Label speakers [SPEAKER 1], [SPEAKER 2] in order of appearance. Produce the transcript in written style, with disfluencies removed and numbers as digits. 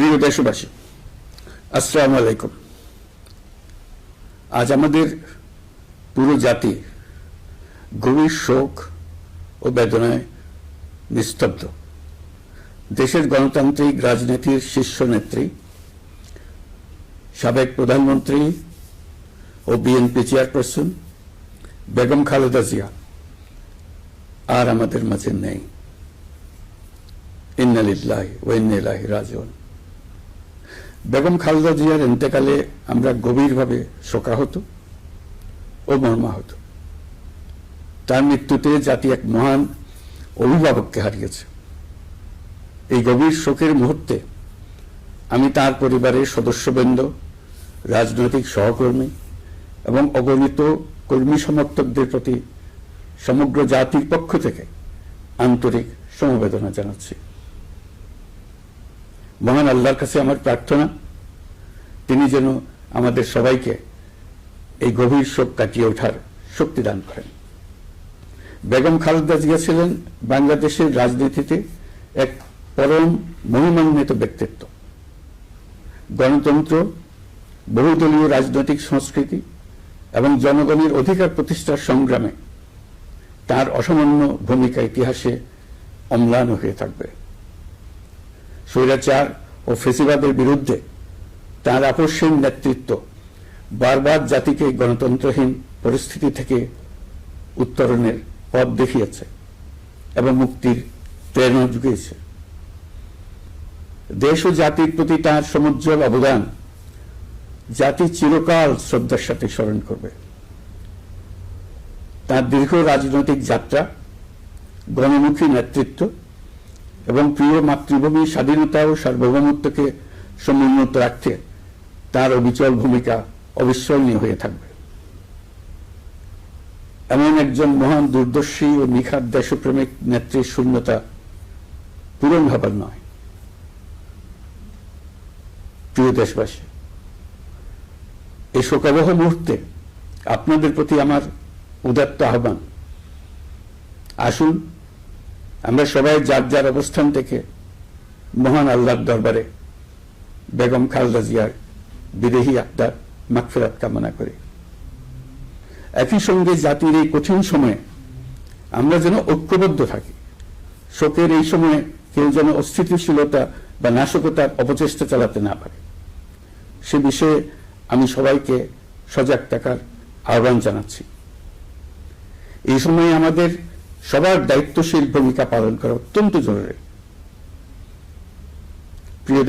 [SPEAKER 1] প্রিয় দেশবাসী, আসসালামু আলাইকুম। আজ আমাদের পুরো জাতি গভীর শোক ও বেদনায় নিস্তব্ধ। দেশের গণতান্ত্রিক রাজনীতির শীর্ষ নেত্রী, সাবেক প্রধানমন্ত্রী ও বিএনপি চেয়ারপারসন বেগম খালেদা জিয়া আর আমাদের মাঝে নেই। ইন্না লিল্লাহি ওয়া ইন্না ইলাইহি রাজিউন। বেগম খালেদা জিয়ার ইন্তেকালে আমরা গভীরভাবে শোকাহত ও মর্মাহত। তার মৃত্যুতে জাতি এক মহান অভিভাবককে হারিয়েছে। এই গভীর শোকের মুহূর্তে আমি তার পরিবারের সদস্যবৃন্দ, রাজনৈতিক সহকর্মী এবং অগণিত কর্মী সমর্থকদের প্রতি সমগ্র জাতির পক্ষ থেকে আন্তরিক সমবেদনা জানাচ্ছি। মহান আল্লাহর কাছে আমার প্রার্থনা, তিনি যেন আমাদের সবাইকে এই গভীর শোক কাটিয়ে ওঠার শক্তি দান করেন। বেগম খালেদা জিয়া ছিলেন বাংলাদেশের রাজনীতিতে এক পরম মহিমান্বিত ব্যক্তিত্ব। গণতন্ত্র, বহুদলীয় রাজনৈতিক সংস্কৃতি এবং জনগণের অধিকার প্রতিষ্ঠার সংগ্রামে তার অসামান্য ভূমিকা ইতিহাসে অম্লান হয়ে থাকবে। স্বৈরাচার ও ফেসিবাদের বিরুদ্ধে তার আপসহীন নেতৃত্ব বারবার জাতিকে গণতন্ত্রহীন পরিস্থিতি থেকে উত্তরণের পথ দেখিয়েছে এবং মুক্তির প্রেরণা জুগিয়েছে। দেশ ও জাতির প্রতি তার সমুজ্জ্বল অবদান জাতি চিরকাল শ্রদ্ধার সাথে স্মরণ করবে। তার দীর্ঘ রাজনৈতিক যাত্রা, গণমুখী নেতৃত্ব এবং প্রিয় মাতৃভূমির স্বাধীনতা ও সার্বভৌমত্বকে সমুন্নত রাখতে তার অবিচল ভূমিকা অবিস্মরণীয় হয়ে থাকবে। এমন একজন মহান দূরদর্শী ও নিখাদ দেশপ্রেমিক নেত্রীর শূন্যতা পূরণ হবার নয়। প্রিয় দেশবাসী, এই শোকাবহ মুহূর্তে আপনাদের প্রতি আমার উদাত্ত আহ্বান, আসুন আমরা সবাই যার যার অবস্থান থেকে মহান আল্লাহর দরবারে বেগম খালেদা জিয়ার বিদেহী আত্মার মাগফিরাত কামনা করি। একই সঙ্গে জাতির এই কঠিন সময়ে আমরা যেন ঐক্যবদ্ধ থাকি। শোকের এই সময়ে কেউ যেন অস্থিতিশীলতা বা নাশকতার অপচেষ্টা চালাতে না পারে, সে বিষয়ে আমি সবাইকে সজাগ থাকার আহ্বান জানাচ্ছি। এই সময়ে আমাদের সবার দায়িত্বশীল ভূমিকা পালন করা অত্যন্ত জরুরি। প্রিয় দেশ